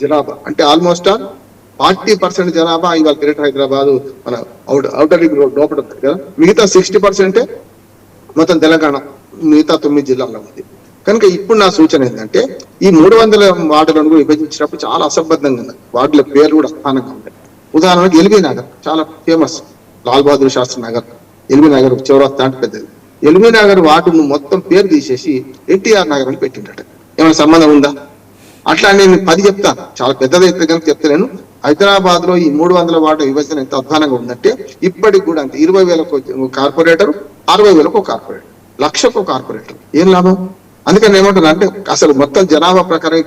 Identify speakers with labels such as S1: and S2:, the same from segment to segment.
S1: జనాభా అంటే ఆల్మోస్ట్ 40% జనాభా ఇవాళ గ్రేటర్ హైదరాబాద్ మన అవుటర్ రింగ్ రోడ్ లోపల ఉంటుంది కదా. మిగతా 60% మొత్తం తెలంగాణ మిగతా 9 జిల్లాల్లో ఉంది. కనుక ఇప్పుడు నా సూచన ఏంటంటే ఈ 300 వార్డులను విభజించినప్పుడు చాలా అసంబద్ధంగా ఉంది. వార్డుల పేర్లు కూడా అస్థానంగా ఉంటాయి. ఉదాహరణకు ఎల్బీ నగర్ చాలా ఫేమస్, లాల్ బహదూర్ శాస్త్రి నగర్, ఎల్బీ నగర్ చౌరస్తా అంటే పెద్దది. ఎల్బీ నగర్ వార్డును మొత్తం పేరు తీసేసి ఎన్టీఆర్ నగర్ అని పెట్టిండట. ఏమైనా సంబంధం ఉందా? అట్లా నేను 10 చెప్తాను, చాలా పెద్దదైతే కనుక చెప్తాను. హైదరాబాద్ లో ఈ 300 వార్డు విభజన ఎంత అధ్వానంగా ఉందంటే ఇప్పటికి కూడా అంతే. 20,000 కార్పొరేటర్, 60,000 కార్పొరేటర్, 1,00,000 కార్పొరేటర్. ఏం లాభం? అందుకని ఏమంటున్నా అంటే అసలు మొత్తం జనాభా ప్రకారం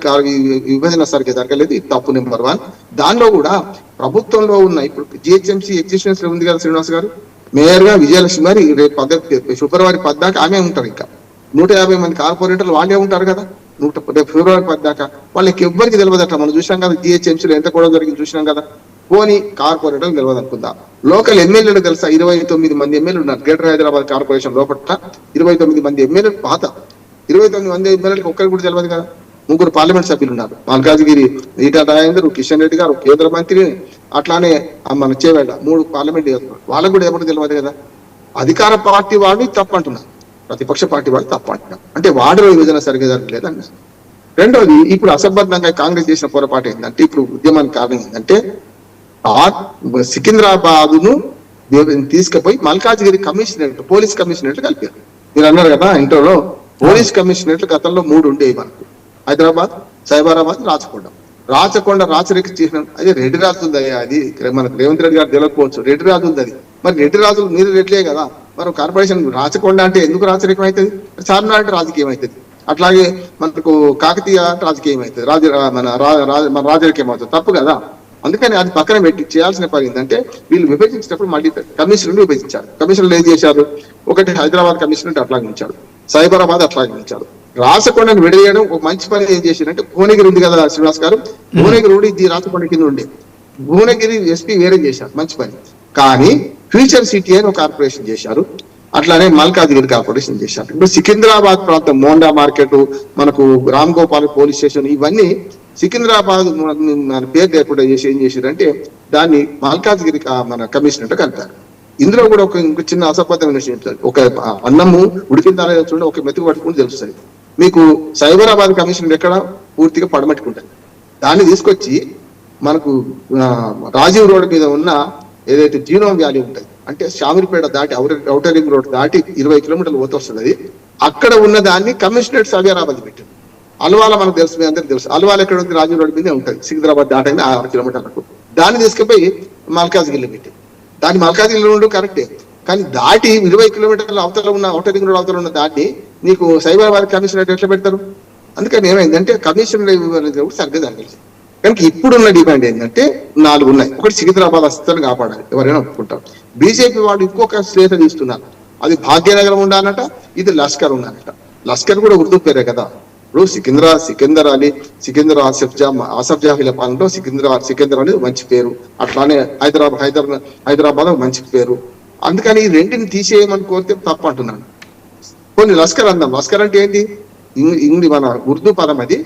S1: విభజన సరిగ్గా జరగలేదు. ఇది తప్పు నెంబర్ 1. దానిలో కూడా ప్రభుత్వంలో ఉన్న ఇప్పుడు జిహెచ్ఎంసీ ఎగ్జిస్టెన్స్ ఉంది కదా శ్రీనివాస్ గారు, మేయర్ గా విజయలక్ష్మి గారు రేపు ఫిబ్రవరి 10 దాకా ఆమె ఉంటారు. ఇంకా 150 మంది కార్పొరేటర్లు వాళ్ళే ఉంటారు కదా. ఫిబ్రవరి 10 దాకా వాళ్ళకి ఎవ్వరికి తెలియదట. మనం చూసాం కదా జిహెచ్ఎంసీలో ఎంత కూడా జరిగింది చూసినాం కదా. పోనీ కార్పొరేటర్లు తెలియదు అనుకుందాం, లోకల్ ఎమ్మెల్యేలు తెలుసా? 29 మంది ఎమ్మెల్యేలు ఉన్నారు గ్రేటర్ హైదరాబాద్ కార్పొరేషన్ లోపల. 29 మంది ఎమ్మెల్యేలు, పాత 29 మంది ఎమ్మెల్యేలకు ఒక్కరికి కూడా తెలియదు కదా. 3 పార్లమెంట్ సభ్యులు ఉన్నారు, మల్కాజ్గిరి ఈటల రాజేందర్, కిషన్ రెడ్డి గారు కేంద్ర మంత్రి, అట్లానే మన చేవేళ్ళ 3 పార్లమెంట్ వాళ్ళకు కూడా ఎవరికి తెలియదు కదా. అధికార పార్టీ వాళ్ళు తప్పంటున్నారు, ప్రతిపక్ష పార్టీ వాళ్ళు తప్పంటున్నారు. అంటే వార్డుల విభజన సరిగ్గా జరగలేదండి. రెండోది, ఇప్పుడు అసంబద్ధంగా కాంగ్రెస్ చేసిన పొరపాటు ఏంటంటే ఇప్పుడు ఉద్యమానికి కారణం ఏంటంటే సికింద్రాబాద్ ను తీసుకుపోయి మల్కాజ్గిరి కమిషనరేట్, పోలీస్ కమిషనరేట్ కలిపారు. మీరు అన్నారు కదా ఇంటర్లో పోలీస్ కమిషనరేట్లు గతంలో 3 ఉండేవి మనకు, హైదరాబాద్, సైబరాబాద్, రాచకొండ రాచరిక చిహ్నం. అదే రెడ్డి రాజుంది. అది మనకు రేవంత్ రెడ్డి గారు తెలియకపోవచ్చు, రెడ్డి రాజు ఉంది అది. మరి రెడ్డి రాజులు మీరు రెడ్లే కదా. మరి కార్పొరేషన్ రాచకొండ అంటే ఎందుకు రాచరికం అవుతుంది? చార్మినార్ అంటే రాజకీయం అవుతుంది. అట్లాగే మనకు కాకతీయ రాజకీయం అవుతుంది, మన రాజరికం అవుతుంది. తప్పు కదా. అందుకని అది పక్కన పెట్టి చేయాల్సిన పని ఏంటంటే వీళ్ళు విభజించినప్పుడు మళ్ళీ కమిషనర్లు విభజించారు. కమిషనర్లు ఏం చేశారు? ఒకటి హైదరాబాద్ కమిషనర్ అట్లాగే ఉంచాడు, సైబరాబాద్ అట్లాగే ఉంచాడు. రాచకొండను విడదీయడం ఒక మంచి పని ఏం చేశారంటే, భువనగిరి ఉంది కదా శ్రీనివాస్ గారు, భువనగిరి ఉండి ఇది రాచకొండ కింద ఉండే భువనగిరి ఎస్పీ వేరే చేశారు, మంచి పని. కానీ ఫ్యూచర్ సిటీ అని ఒక కార్పొరేషన్ చేశారు, అట్లానే మల్కాజ్గిరి కార్పొరేషన్ చేశారు. ఇప్పుడు సికింద్రాబాద్ ప్రాంతం మోండా మార్కెట్, మనకు రామ్ గోపాల్ పోలీస్ స్టేషన్, ఇవన్నీ సికింద్రాబాద్ మన పేరు లేకుండా చేసి ఏం చేశారంటే దాన్ని మల్కాజ్గిరి మన కమిషనర్ కలిపారు. ఇందులో కూడా ఒక చిన్న అసంబద్ధమైన విషయం చెప్తారు. ఒక అన్నము ఉడికిందా చూడండి, ఒక మెతుకు పట్టుకుని తెలుస్తుంది. మీకు సైబరాబాద్ కమిషనర్ ఎక్కడ పూర్తిగా పడమట్టుకుంటుంది. దాన్ని తీసుకొచ్చి మనకు రాజీవ్ రోడ్ మీద ఉన్న ఏదైతే జీనోమ్ వ్యాలీ ఉంటుంది, అంటే శామిరిపేట దాటి ఔటర్ రింగ్ రోడ్ దాటి 20 కిలోమీటర్లు పోతే వస్తుంది అది. అక్కడ ఉన్న దాన్ని కమిషనరేట్ సైబరాబాద్ పెట్టింది. అల్వాల మనకు తెలుసు, మీ అందరికి తెలుసు. అల్వాల్ ఎక్కడ ఉంది? రాజీవ్ రోడ్ మీద ఉంటుంది, సికింద్రాబాద్ దాటైంది 6 కిలోమీటర్లకు. దాన్ని తీసుకుపోయి మల్కాజ్గిరిలో పెట్టింది. దాన్ని మల్కాజ్గిరిలో ఉండు కరెక్టే, కానీ దాటి 20 కిలోమీటర్ల అవతల ఉన్న ఔటర్ రింగ్ రోడ్ అవతల ఉన్న దాన్ని నీకు సైబరాబాద్ కమిషనరేట్ ఎట్లా పెడతారు? అందుకని ఏమైందంటే కమిషనర్ సరిగ్గా జరగలేదు. కనుక ఇప్పుడున్న డిమాండ్ ఏంటంటే 4 ఉన్నాయి. ఒకటి సికింద్రాబాద్ అస్తిత్వాన్ని కాపాడాలి, ఎవరైనా ఒప్పుకుంటారు. బీజేపీ వాళ్ళు ఇంకొక శ్రేత తీస్తున్నారు, అది భాగ్యనగరం ఉండాలట, ఇది లష్కర్ ఉండాలట. లష్కర్ కూడా ఉర్దూ పేరే కదా. ఇప్పుడు సికిందర్ అలీ, సికిందర్ ఆసఫ్ జాహీల పాలనలో సికిందర్ అనేది మంచి పేరు. అట్లానే హైదరాబాద్ మంచి పేరు. అందుకని ఈ రెంటిని తీసేయమని కోరితే తప్పు అంటున్నాను. కొన్ని లష్కర్ అందాం. లష్కర్ అంటే ఏంటి? ఇంగ్లీ మన ఉర్దూ పదం, అది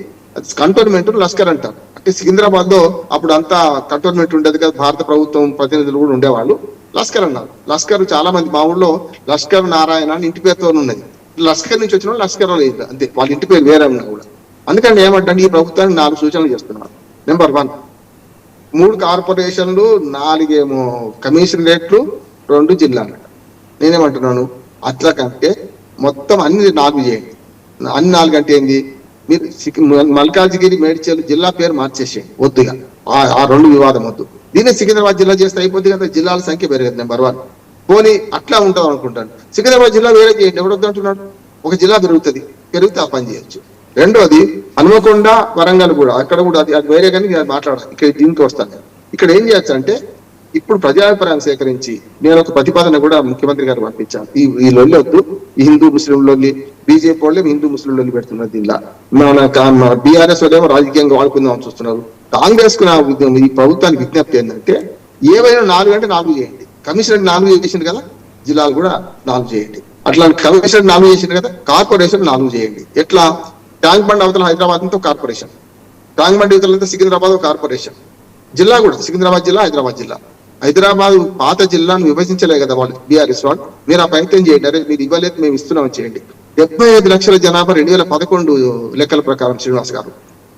S1: కంటోన్మెంట్ లష్కర్ అంటారు. అంటే సికింద్రాబాద్ లో అప్పుడు అంతా కంటోన్మెంట్ ఉండేది కదా, భారత ప్రభుత్వం ప్రతినిధులు కూడా ఉండేవాళ్ళు. లష్కర్ అన్నారు. లష్కర్ చాలా మంది మా ఊళ్ళో లష్కర్ నారాయణ అని ఇంటి పేరుతో ఉన్నది. లష్కర్ నుంచి వచ్చిన వాళ్ళు లష్కర్ లేదు, అంతే, వాళ్ళ ఇంటి పేరు వేరే ఉన్నా కూడా. అందుకని ఏమంటే ఈ ప్రభుత్వానికి 4 సూచనలు చేస్తున్నారు. నెంబర్ 1, 3 కార్పొరేషన్లు, 4 కమిషనరేట్లు, 2 జిల్లాలు. నేనేమంటున్నాను, అట్లా కంటే మొత్తం అన్ని 4 చేయండి. అన్ని 4 అంటే ఏంది? మీరు మల్కాజ్గిరి, మేడ్చల్ జిల్లా పేరు మార్చేసేయండి వద్దుగా. ఆ 2 వివాదం వద్దు. దీన్ని సికింద్రాబాద్ జిల్లా చేస్తే అయిపోద్ది కదా, జిల్లాల సంఖ్య పెరగదు. నెంబర్ 1. పోనీ అట్లా ఉంటాం అనుకుంటాను, సికింద్రాబాద్ జిల్లా వేరే చేయండి, ఎవరొద్దు అంటున్నాడు? ఒక జిల్లా పెరిగితే ఆ పని చేయొచ్చు. రెండోది, హనుమకొండ, వరంగల్ కూడా, అక్కడ కూడా అది వేరే, కానీ మాట్లాడాలి. ఇక్కడ దీనికి వస్తాను. ఇక్కడ ఏం చేయొచ్చు అంటే, ఇప్పుడు ప్రజాభిప్రాయం సేకరించి నేను ఒక ప్రతిపాదన కూడా ముఖ్యమంత్రి గారు పంపించాను. ఈ లొల్లి వద్దు, ఈ హిందూ ముస్లిం లొల్లి, బీజేపీ వాళ్ళే హిందూ ముస్లిం లొల్లి పెడుతున్నారు. దీనిలో మన బీఆర్ఎస్ వాళ్ళేమో రాజకీయంగా వాడుకుందామని చూస్తున్నారు. కాంగ్రెస్ కు ఈ ప్రభుత్వానికి విజ్ఞప్తి ఏంటంటే, ఏవైనా 4 అంటే 4 చేయండి. కమిషనర్ 4 చేసింది కదా, జిల్లాలు కూడా 4 చేయండి. అట్లా కమిషనర్ 4 చేసింది కదా, కార్పొరేషన్ 4 చేయండి. ఎట్లా? ట్యాంక్ బండ్ అవతల హైదరాబాద్ తో కార్పొరేషన్, ట్యాంక్బండ్ యువతలంతా సికింద్రాబాద్ కార్పొరేషన్, జిల్లా కూడా సికింద్రాబాద్ జిల్లా, హైదరాబాద్ జిల్లా. హైదరాబాద్ పాత జిల్లాను విభజించలే కదా వాళ్ళు బీఆర్ఎస్ వాళ్ళు. మీరు ఆ ప్రయత్నం చేయండి, అరే మీరు ఇవ్వలేదు మేము ఇస్తున్నామని చేయండి. 75 లక్షల జనాభా 2011 లెక్కల ప్రకారం శ్రీనివాస్ గారు,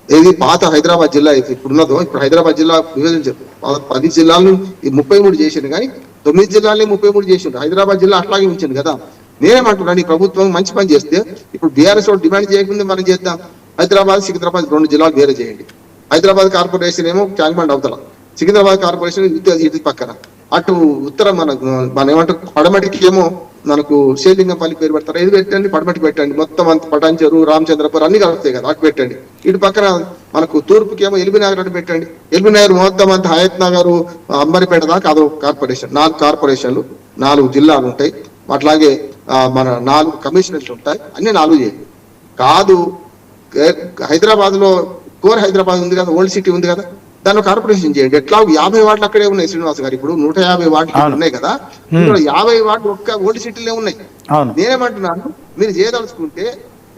S1: ఏది పాత హైదరాబాద్ జిల్లా ఇప్పుడున్నదో, ఇప్పుడు హైదరాబాద్ జిల్లా విభజించారు. 10 జిల్లాలను 33 చేసిండు, కానీ 9 జిల్లాలని 33 చేసిండు. హైదరాబాద్ జిల్లా అట్లాగే ఉంచింది కదా. నేనేమంటున్నాను, ఈ ప్రభుత్వం మంచి పని చేస్తే ఇప్పుడు బీఆర్ఎస్ వాళ్ళు డిమాండ్ చేయకుండా మనం చేద్దాం. హైదరాబాద్ సికింద్రాబాద్ 2 జిల్లాలు వేరే చేయండి. హైదరాబాద్ కార్పొరేషన్ ఏమో ట్యాంక్బండ్ అవతల, సికింద్రాబాద్ కార్పొరేషన్ ఇటు పక్కన, అటు ఉత్తరం మన ఏమంటారు పడమటికి ఏమో మనకు శ్రీలింగంపల్లి పేరు పెడతారు, ఇది పెట్టండి, పడమటికి పెట్టండి, మొత్తం అంత పటాన్చెరు, రామచంద్రపురం అన్ని కలుస్తాయి కదా, అటు పెట్టండి. ఇటు పక్కన మనకు తూర్పుకి ఏమో ఎల్బీనగర్ అటు పెట్టండి. ఎల్బీనగర్ మొత్తం అంతా హయత్ నగర్, అంబరిపేట దాకా అదో కార్పొరేషన్. 4 కార్పొరేషన్లు, 4 జిల్లాలు ఉంటాయి. అట్లాగే మన 4 కమిషనర్లు ఉంటాయి. అన్ని 4 చేయండి. కాదు హైదరాబాద్ లో కోర్ హైదరాబాద్ ఉంది కదా, ఓల్డ్ సిటీ ఉంది కదా, దాన్ని కార్పొరేషన్ చేయండి. ఎట్లా 50 వార్డులు అక్కడే ఉన్నాయి శ్రీనివాస్ గారు. ఇప్పుడు 150 వార్డులు ఉన్నాయి కదా, 50 వార్డులు ఒక్క ఓల్డ్ సిటీలే ఉన్నాయి. నేనేమంటున్నాను, మీరు చేయదలుచుకుంటే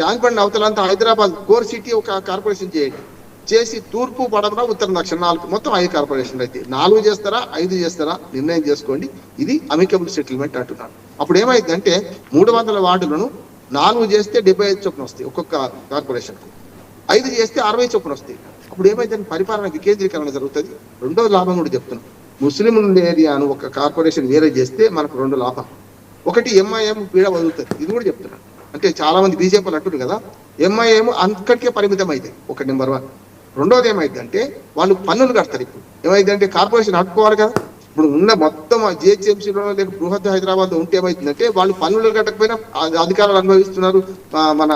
S1: ట్యాంక్బండ్ అవతలంతా హైదరాబాద్ కోర్ సిటీ ఒక కార్పొరేషన్ చేయండి. చేసి తూర్పు, పడమర, ఉత్తర, దక్షిణ 4 మొత్తం 5 కార్పొరేషన్లు అయితే 4 చేస్తారా 5 చేస్తారా నిర్ణయం చేసుకోండి. ఇది అమికబుల్ సెటిల్మెంట్ అంటున్నాను. అప్పుడు ఏమైందంటే 300 వార్డులను 4 చేస్తే 75 చొప్పున వస్తాయి ఒక్కొక్క కార్పొరేషన్, 5 చేస్తే 60 చొప్పున వస్తాయి. అప్పుడు ఏమైందంటే పరిపాలన వికేంద్రీకరణ జరుగుతుంది. రెండో లాభం కూడా చెప్తున్నాం, ముస్లిం ఏరియాను ఒక కార్పొరేషన్ వేరే చేస్తే మనకు 2 లాభాలు. ఒకటి ఎంఐఎం పీడ వదులుతుంది, ఇది కూడా చెప్తున్నాను. అంటే చాలా మంది బీజేపీలు అంటారు కదా, ఎంఐఎం అక్కడికే పరిమితం అయితే ఒక నెంబర్ 1. రెండోది ఏమైందంటే వాళ్ళు పన్నులు కడతారు. ఇప్పుడు ఏమైందంటే కార్పొరేషన్ అడ్డుకోవాలి కదా. ఇప్పుడు ఉన్న మొత్తం జిహెచ్ఎంసీలో లేక బృహత్ హైదరాబాద్ ఉంటే ఏమైతుందంటే వాళ్ళు పన్నులు కట్టకపోయినా అధికారాలు అనుభవిస్తున్నారు, మన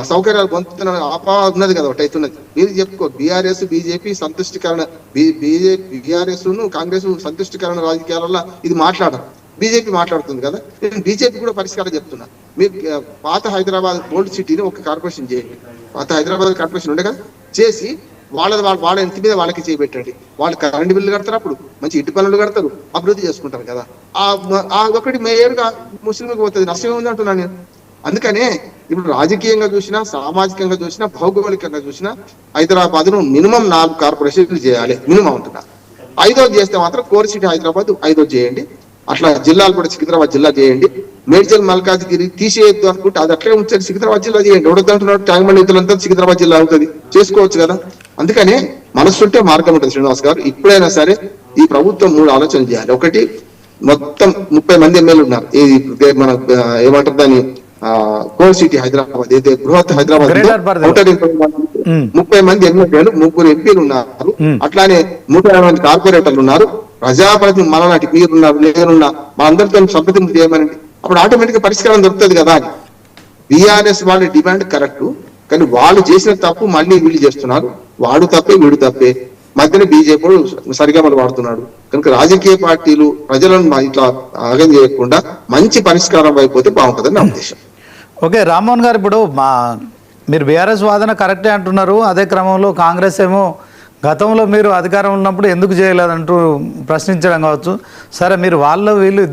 S1: సౌకర్యాలు పొందుతున్నారు, అపవాదం ఉన్నది కదా, ఒకటి అవుతున్నది. మీరు చెప్పుకో, బీఆర్ఎస్ బీజేపీ సంతుష్టికరణ, బీఆర్ఎస్ కాంగ్రెస్ సంతుష్టికరణ రాజకీయాలలో ఇది మాట్లాడరు. బీజేపీ మాట్లాడుతుంది కదా, నేను బీజేపీ కూడా పరిష్కారం చెప్తున్నా. మీరు పాత హైదరాబాద్ ఓల్డ్ సిటీని ఒక కార్పొరేషన్ చేయండి. పాత హైదరాబాద్ కార్పొరేషన్ ఉండే కదా, చేసి వాళ్ళ ఇంటి మీద వాళ్ళకి చేయబెట్టండి. వాళ్ళు కరెంట్ బిల్లు కడతారు, అప్పుడు మంచి ఇంటి పనులు కడతారు, అభివృద్ధి చేసుకుంటారు కదా. ఒకటి మేయర్గా ముస్లింలకు పోతుంది, నష్టం ఉంది అంటున్నాను నేను. అందుకనే ఇప్పుడు రాజకీయంగా చూసినా, సామాజికంగా చూసినా, భౌగోళికంగా చూసినా హైదరాబాద్ ను మినిమం 4 కార్పొరేషన్లు చేయాలి మినిమం అంటున్నా. 5వ చేస్తే మాత్రం కోర్ సిటీ హైదరాబాద్ 5వ చేయండి. అట్లా జిల్లాలు కూడా సికింద్రాబాద్ జిల్లా చేయండి. మేడ్చల్ మల్కాజ్గిరి తీసేయద్దు అనుకుంటే అది అట్లే ఉంచండి, సికింద్రాబాద్ జిల్లా చేయండి. ఎవడొద్దంటున్నాడు, ట్యాంక్బండ్ యువతలంతా సికింద్రాబాద్ జిల్లా అవుతుంది, చేసుకోవచ్చు కదా. అందుకనే మనసుంటే మార్గం ఉంటుంది శ్రీనివాస్ గారు. ఇప్పుడైనా సరే ఈ ప్రభుత్వం 3 ఆలోచనలు చేయాలి. ఒకటి, మొత్తం 30 మంది ఎమ్మెల్యేలు ఉన్నారు, మన ఏమంటారు దాన్ని కోర్ సిటీ హైదరాబాద్, ఏదైతే బృహత్ హైదరాబాద్ 30 మంది ఎమ్మెల్యేలు, 3 ఎంపీలు ఉన్నారు. అట్లానే 150 మంది కార్పొరేటర్లు ఉన్నారు. ప్రజాప్రతినిధి మనలాంటి మీరున్నారు, నేనున్నా, మా అందరితో సంప్రదింపు చేయమనండి. అప్పుడు ఆటోమేటిక్ గా పరిష్కారం దొరుకుతుంది కదా అని. బీఆర్ఎస్ వాళ్ళ డిమాండ్ కరెక్ట్, కానీ వాళ్ళు చేసిన తప్పు మళ్ళీ వీళ్ళు చేస్తున్నారు. వాడు తప్పే వీడు తప్పే, మధ్యన బీజేపీ సరిగమలు వాడుతున్నాడు. కనుక రాజకీయ పార్టీలు ప్రజలను ఇట్లా ఆగం చేయకుండా మంచి పరిష్కారం అయిపోతే బాగుంటుందని నా ఉద్దేశం.
S2: ఓకే రామ్మోహన్ గారు, ఇప్పుడు మీరు బీఆర్ఎస్ వాదన కరెక్టే అంటున్నారు. అదే క్రమంలో కాంగ్రెస్ ఏమో గతంలో మీరు అధికారం ఉన్నప్పుడు ఎందుకు చేయలేదంటూ ప్రశ్నించడం కావచ్చు. సరే, మీరు వీళ్ళు ఇద్దరు